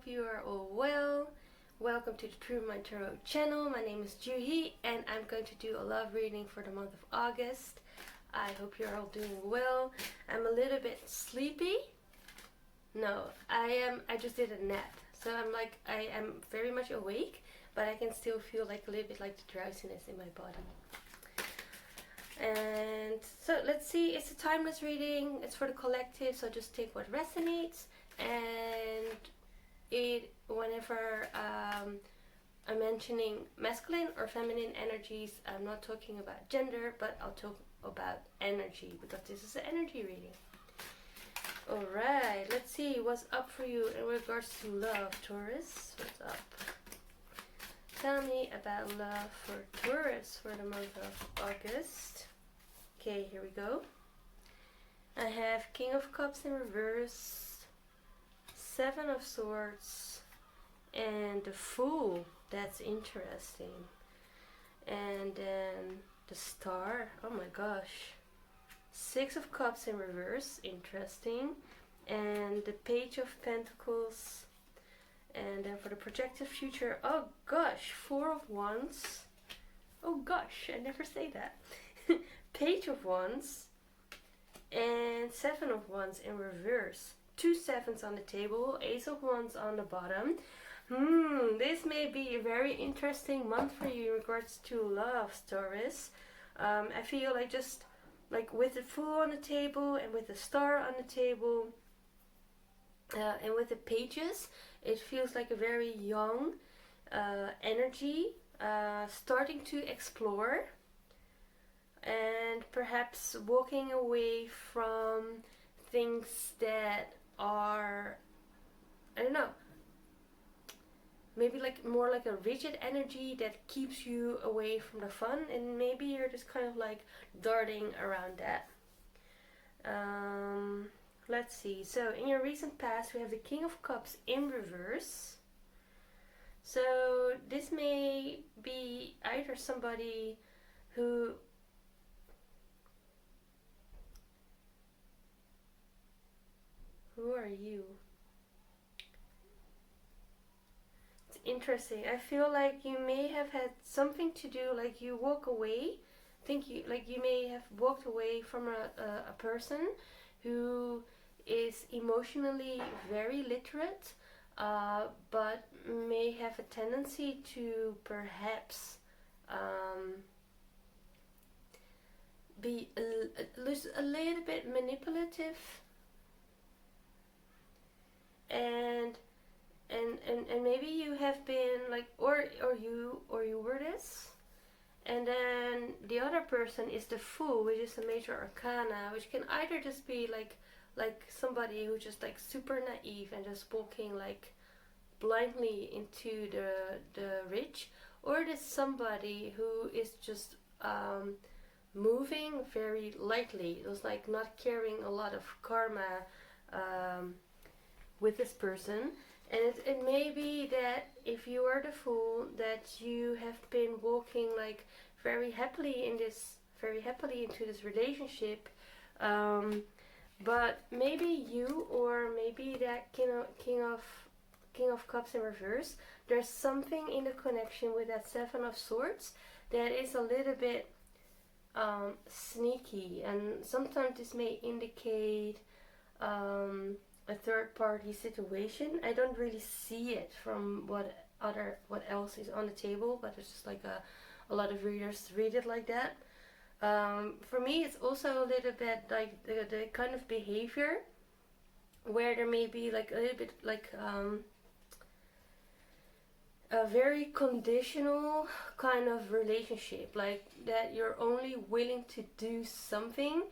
you are all well. Welcome to the True Mind Tarot channel. My name is Juhi and I'm going to do a love reading for the month of August. I hope you're all doing well. I'm a little bit sleepy. No, I just did a nap. So I am very much awake, but I can still feel like a little bit like the drowsiness in my body. And so let's see, it's a timeless reading, it's for the collective, so just take what resonates. And whenever I'm mentioning masculine or feminine energies, I'm not talking about gender, but I'll talk about energy, because this is an energy reading. Alright, let's see what's up for you in regards to love, Taurus. What's up? Tell me about love for Taurus for the month of August. Okay, here we go. I have King of Cups in reverse, Seven of Swords, and the Fool. That's interesting. And then the Star. Oh my gosh. Six of Cups in reverse. Interesting. And the Page of Pentacles. And then for the projected future, oh gosh, Four of Wands. Oh gosh, I never say that. Page of Wands and Seven of Wands in reverse. Two sevens on the table, Ace of Wands on the bottom. This may be a very interesting month for you in regards to love, Taurus. I feel like just like with the Fool on the table and with the Star on the table and with the Pages, it feels like a very young energy, starting to explore and perhaps walking away from things that are, I don't know, maybe like more like a rigid energy that keeps you away from the fun, and maybe you're just kind of like darting around that. Let's see. So in your recent past, we have the King of Cups in reverse. So this may be either somebody who are you? It's interesting. I feel like you may have had something to do, like you walk away. You may have walked away from a person who is emotionally very literate, but may have a tendency to perhaps be a little bit manipulative, and maybe you have been like, or you were this, and then the other person is the Fool, which is a major arcana, which can either just be like somebody who's just like super naive and just walking like blindly into the rich, or it is somebody who is just moving very lightly. It was like not carrying a lot of karma with this person. And it may be that if you are the Fool, that you have been walking like very happily into this relationship, but maybe you, or maybe that King of Cups in reverse, there's something in the connection with that Seven of Swords that is a little bit sneaky, and sometimes this may indicate a third party situation. I don't really see it from what else is on the table, but it's just like a lot of readers read it like that. For me, it's also a little bit like the kind of behavior where there may be like a little bit like a very conditional kind of relationship, like that you're only willing to do something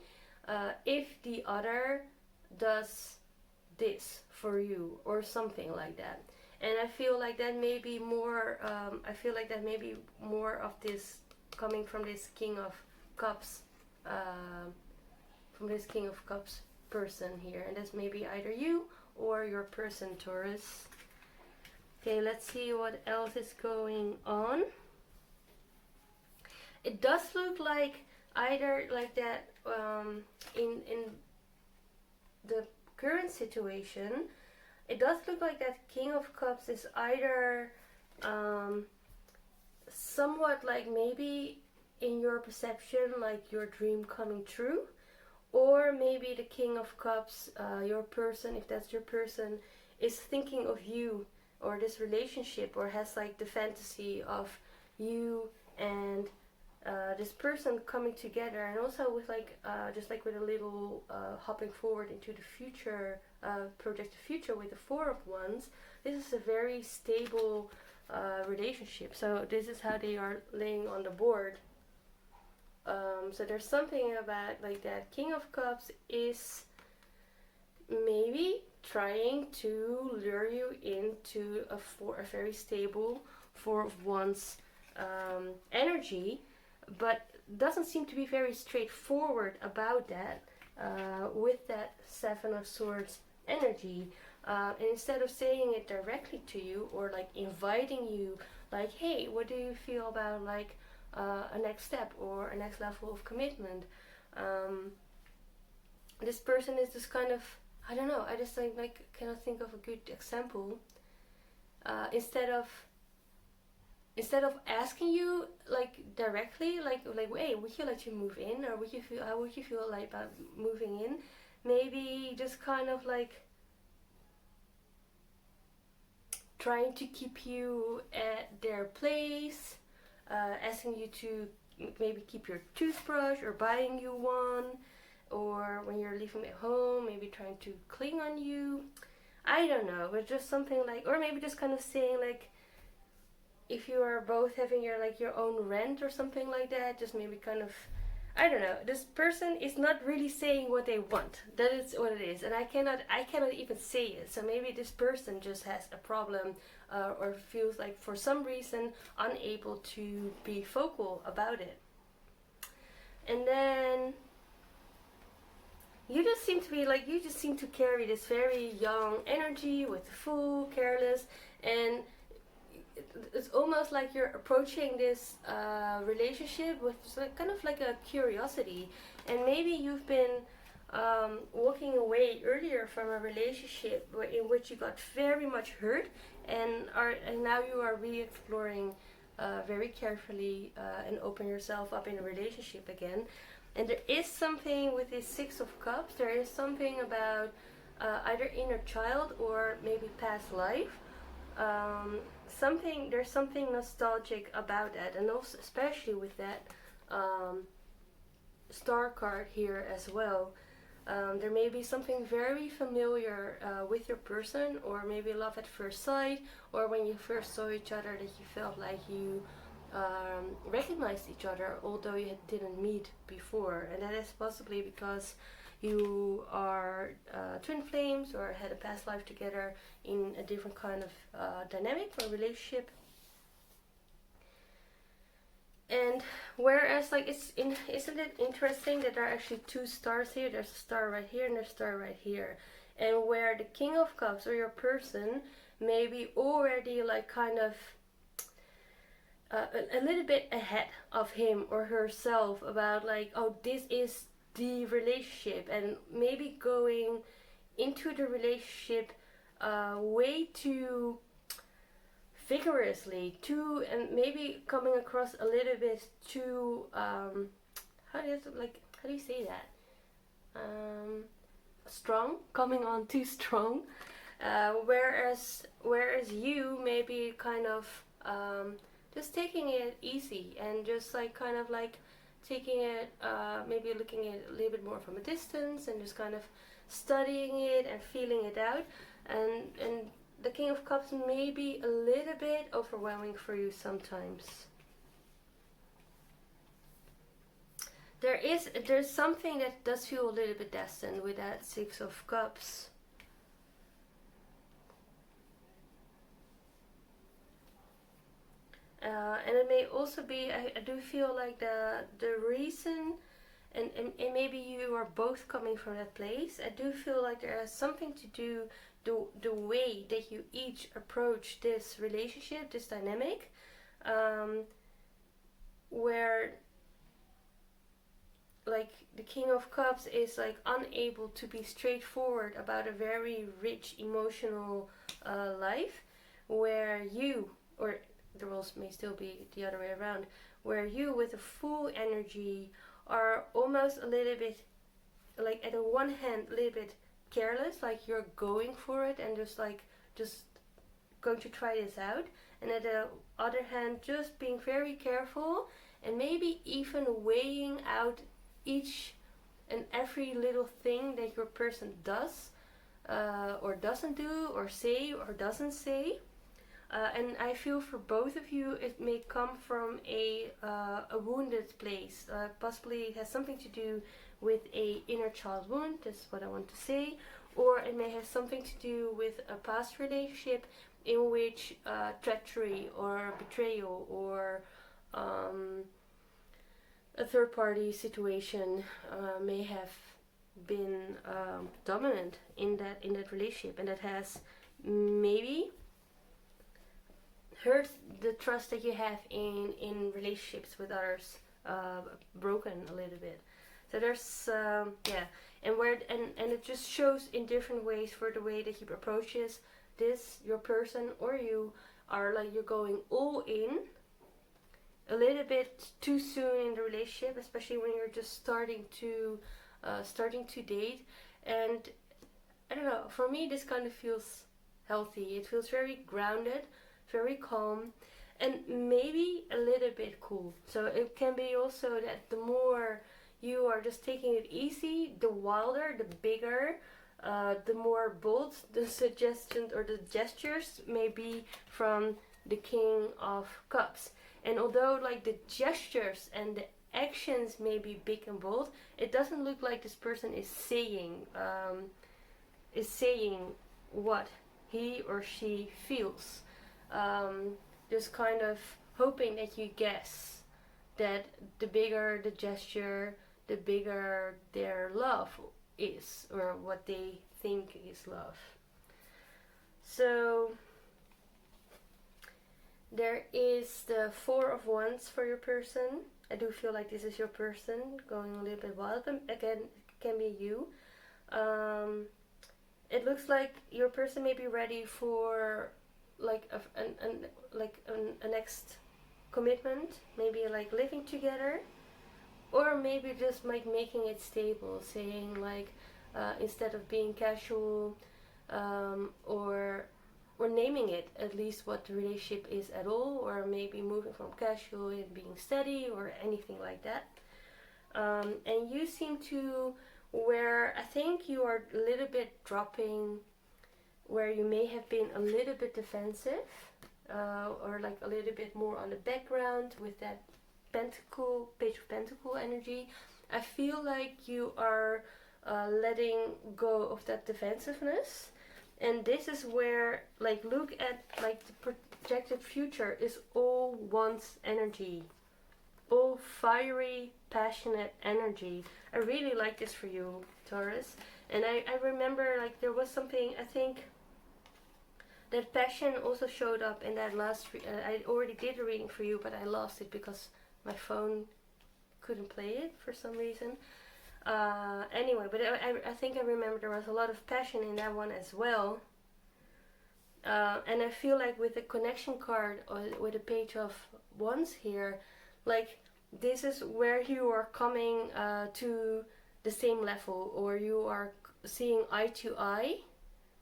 if the other does this for you or something like that. And I feel like that may be more of this coming from this King of Cups, person here, and that's maybe either you or your person, Taurus. Okay, let's see what else is going on. It does look like either like that in the current situation, it does look like that King of Cups is either somewhat like maybe in your perception like your dream coming true, or maybe the King of Cups, your person, if that's your person, is thinking of you or this relationship, or has like the fantasy of you and this person coming together. And also with like just like with a little hopping forward into the future, project the future with the Four of Wands, this is a very stable relationship. So this is how they are laying on the board. So there's something about like that King of Cups is maybe trying to lure you into a very stable Four of Wands energy, but doesn't seem to be very straightforward about that with that Seven of Swords energy. And instead of saying it directly to you or like inviting you, like, hey, what do you feel about like a next step or a next level of commitment? This person is just kind of, I don't know, I just like cannot think of a good example. Instead of asking you like directly, like hey, would you like to move in, or would you feel, how would you feel like about moving in? Maybe just kind of like trying to keep you at their place, asking you to maybe keep your toothbrush or buying you one, or when you're leaving at home, maybe trying to cling on you. I don't know, but just something like, or maybe just kind of saying like, if you are both having your own rent or something like that, just maybe kind of, I don't know. This person is not really saying what they want. That is what it is, and I cannot even say it. So maybe this person just has a problem, or feels like for some reason unable to be vocal about it. And then you just seem to be like, you just seem to carry this very young energy with the Fool, careless, and it's almost like you're approaching this relationship with kind of like a curiosity. And maybe you've been walking away earlier from a relationship in which you got very much hurt, and now you are re-exploring very carefully and open yourself up in a relationship again. And there is something with this Six of Cups, there is something about either inner child or maybe past life. There's something nostalgic about that, and also especially with that star card here as well. There may be something very familiar with your person, or maybe love at first sight, or when you first saw each other that you felt like you recognized each other, although you didn't meet before. And that is possibly because you are twin flames or had a past life together in a different kind of dynamic or relationship. And whereas isn't it interesting that there are actually two stars here? There's a star right here and there's a star right here. And where the King of Cups or your person may be already like kind of a little bit ahead of him or herself about like, oh, this is the relationship, and maybe going into the relationship way too vigorously, and maybe coming across a little bit too how do you say that, strong, coming on too strong, whereas you maybe kind of just taking it easy and just like kind of like taking it, maybe looking at it a little bit more from a distance and just kind of studying it and feeling it out. And the King of Cups may be a little bit overwhelming for you sometimes. There's something that does feel a little bit destined with that Six of Cups. And it may also be, I do feel like the reason, and maybe you are both coming from that place, I do feel like there has something to do the way that you each approach this relationship, this dynamic, where like the King of Cups is like unable to be straightforward about a very rich emotional life, where you, or the roles may still be the other way around, where you with a full energy are almost a little bit, like at the one hand a little bit careless, like you're going for it and just going to try this out, and at the other hand just being very careful and maybe even weighing out each and every little thing that your person does or doesn't do or say or doesn't say. And I feel for both of you it may come from a wounded place. Possibly it has something to do with a inner child wound, that's what I want to say. Or it may have something to do with a past relationship in which treachery or betrayal or a third party situation may have been dominant in that relationship, and that has maybe hurt the trust that you have in relationships with others, broken a little bit. So there's and it just shows in different ways for the way that you approach this your person, or you are like you're going all in a little bit too soon in the relationship, especially when you're just starting to date. And I don't know, for me this kind of feels healthy. It feels very grounded, very calm, and maybe a little bit cool. So it can be also that the more you are just taking it easy, the wilder, the bigger, the more bold the suggestions or the gestures may be from the King of Cups. And although like the gestures and the actions may be big and bold, it doesn't look like this person is saying what he or she feels. Just kind of hoping that you guess that the bigger the gesture, the bigger their love is, or what they think is love. So there is the Four of Wands for your person. I do feel like this is your person going a little bit wild, but again, it can be you. It looks like your person may be ready for like a next commitment, maybe like living together, or maybe just like making it stable, saying like instead of being casual, or naming it at least what the relationship is at all, or maybe moving from casual and being steady or anything like that. And you seem to, where I think you are a little bit dropping, where you may have been a little bit defensive, or like a little bit more on the background with that page of pentacle energy. I feel like you are letting go of that defensiveness, and this is where, like, look at like the projected future is all wands energy, all fiery, passionate energy. I really like this for you, Taurus. And I remember like there was something, I think that passion also showed up in that last I already did a reading for you, but I lost it because my phone couldn't play it for some reason. Anyway, but I think I remember there was a lot of passion in that one as well. And I feel like with the connection card, or with a page of wands here, like this is where you are coming to the same level, or you are seeing eye to eye,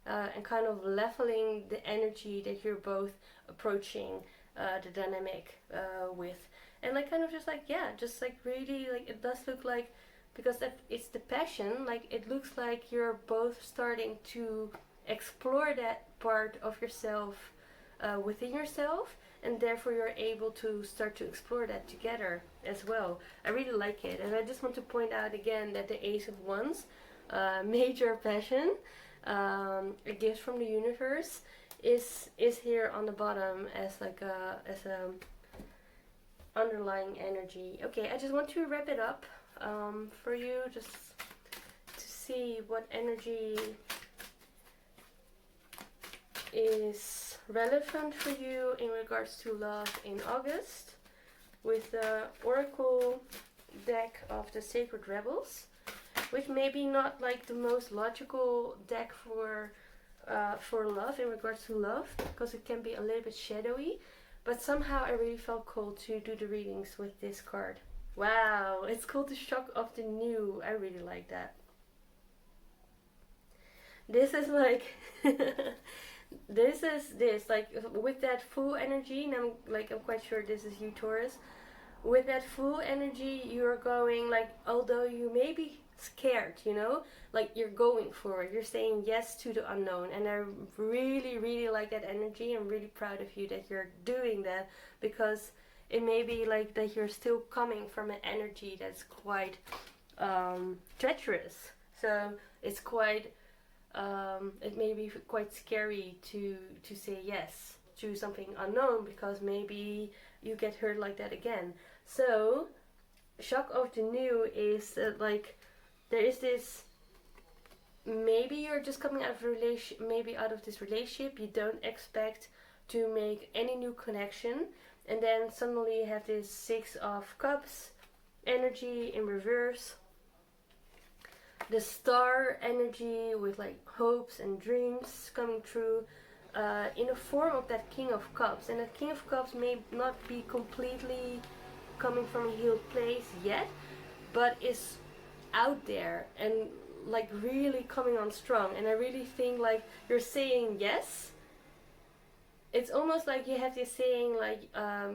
and kind of leveling the energy that you're both approaching the dynamic with. And like kind of just like, yeah, just like really, like it does look like, because that it's the passion, like it looks like you're both starting to explore that part of yourself within yourself, and therefore you're able to start to explore that together as well. I really like it. And I just want to point out again that the Ace of Wands, major passion, a gift from the universe, is here on the bottom as like a underlying energy. Okay, I just want to wrap it up for you, just to see what energy is relevant for you in regards to love in August, with the Oracle deck of the Sacred Rebels, which may be not like the most logical deck for love, in regards to love, because it can be a little bit shadowy, but somehow I really felt called to do the readings with this card. Wow, it's called the Shock of the New. I really like that. This is like this like with that full energy, and I'm quite sure this is you, Taurus. With that full energy, you're going like, although you may be scared, like you're going for it. You're saying yes to the unknown, and I really, really like that energy. I'm really proud of you that you're doing that, because it may be like that you're still coming from an energy that's quite treacherous. So it's quite. It may be quite scary to say yes to something unknown, because maybe you get hurt like that again. So, shock of the new is that like there is this. Maybe you're just coming out of this relationship. You don't expect to make any new connection, and then suddenly you have this Six of Cups energy in reverse. The star energy with like hopes and dreams coming true in the form of that King of Cups. And that King of Cups may not be completely coming from a healed place yet, but is out there and like really coming on strong. And I really think like you're saying yes. It's almost like you have this saying like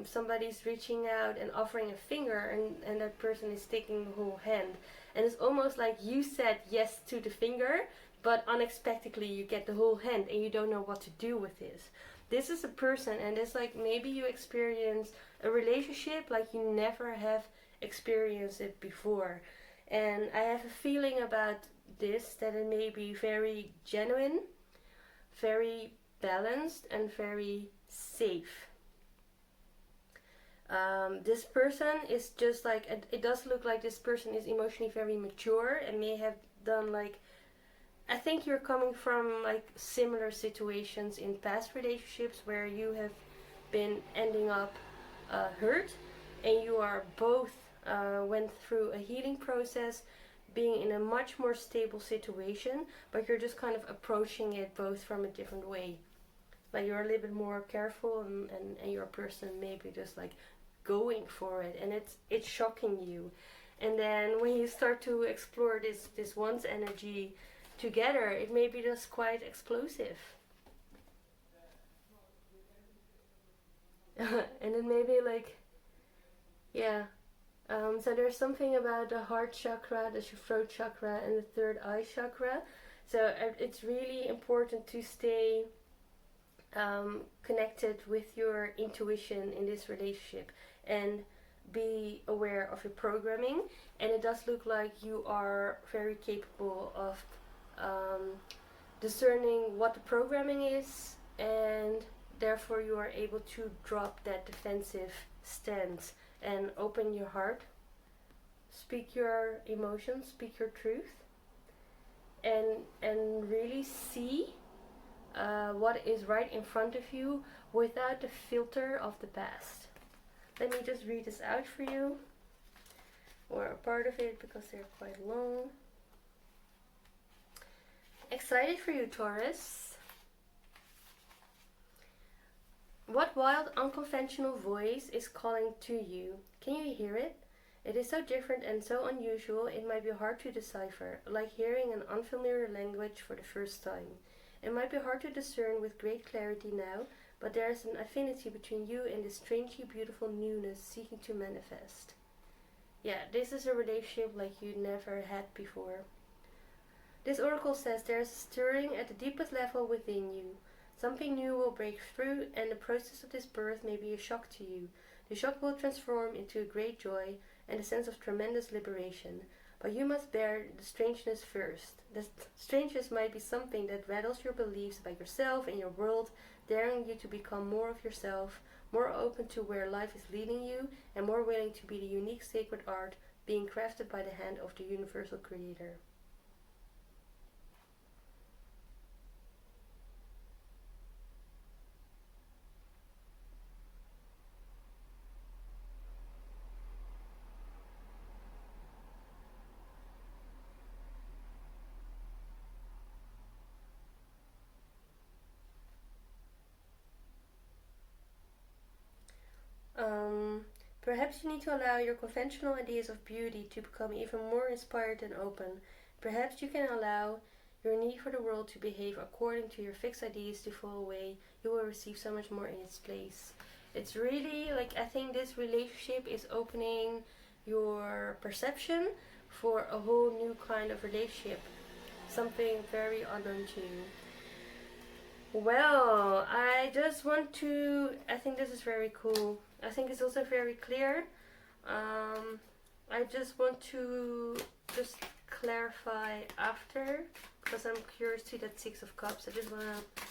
somebody's reaching out and offering a finger, and that person is taking the whole hand. And it's almost like you said yes to the finger, but unexpectedly you get the whole hand and you don't know what to do with this. This is a person, and it's like maybe you experience a relationship like you never have experienced it before. And I have a feeling about this that it may be very genuine, very balanced, and very safe. This person is just like, it does look like this person is emotionally very mature and may have done like, I think you're coming from like similar situations in past relationships where you have been ending up hurt, and you are both went through a healing process, being in a much more stable situation, but you're just kind of approaching it both from a different way. Like you're a little bit more careful, and your person maybe just like going for it, and it's shocking you. And then when you start to explore this one's energy together, it may be just quite explosive. And it may be like, yeah. So there's something about the heart chakra, the throat chakra, and the third eye chakra. So it's really important to stay connected with your intuition in this relationship and be aware of your programming. And it does look like you are very capable of discerning what the programming is, and therefore you are able to drop that defensive stance and open your heart, speak your emotions, speak your truth, and really see what is right in front of you without the filter of the past. Let me just read this out for you, or a part of it, because they're quite long. Excited for you, Taurus. What wild, unconventional voice is calling to you? Can you hear it? It is so different and so unusual, it might be hard to decipher, like hearing an unfamiliar language for the first time. It might be hard to discern with great clarity now, but there is an affinity between you and this strangely beautiful newness seeking to manifest. Yeah, this is a relationship like you never had before. This oracle says there is a stirring at the deepest level within you. Something new will break through, and the process of this birth may be a shock to you. The shock will transform into a great joy and a sense of tremendous liberation. But you must bear the strangeness first. The strangeness might be something that rattles your beliefs about yourself and your world, daring you to become more of yourself, more open to where life is leading you, and more willing to be the unique sacred art being crafted by the hand of the universal creator. Perhaps you need to allow your conventional ideas of beauty to become even more inspired and open. Perhaps you can allow your need for the world to behave according to your fixed ideas to fall away. You will receive so much more in its place. It's really like, I think this relationship is opening your perception for a whole new kind of relationship. Something very unknown to you. Well, I think this is very cool. I think it's also very clear. I just want to just clarify after, because I'm curious to that Six of Cups. I just want to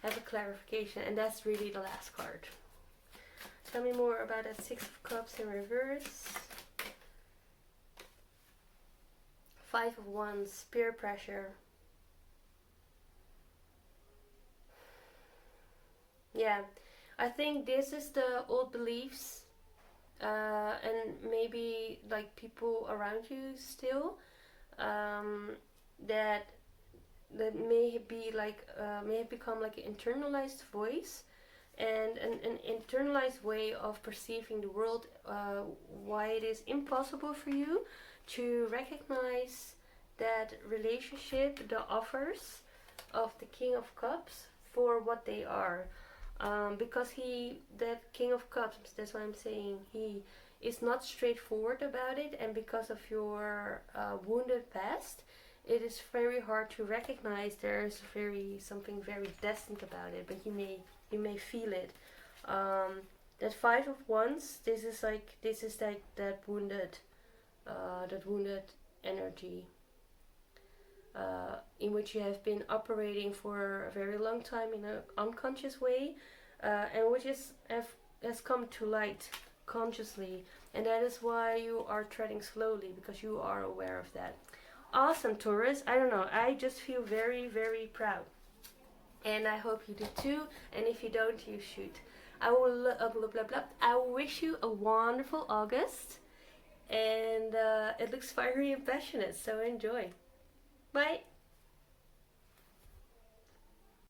have a clarification, and that's really the last card. Tell me more about that Six of Cups in reverse. Five of Wands, peer pressure. Yeah, I think this is the old beliefs, and maybe like people around you still, um, that may be like may have become like an internalized voice and an internalized way of perceiving the world. Why it is impossible for you to recognize that relationship, the offers of the King of Cups, for what they are. Because that King of Cups, that's why I'm saying he is not straightforward about it, and because of your wounded past, it is very hard to recognize there is something very destined about it, but you may feel it. That Five of Wands, this is like that wounded energy, in which you have been operating for a very long time in an unconscious way, and which has come to light consciously, and that is why you are treading slowly, because you are aware of that. Awesome, Taurus. I don't know, I just feel very, very proud, and I hope you do too, and if you don't, you should. I will blah, blah, blah. I wish you a wonderful August, and it looks fiery and passionate, so enjoy. Bye.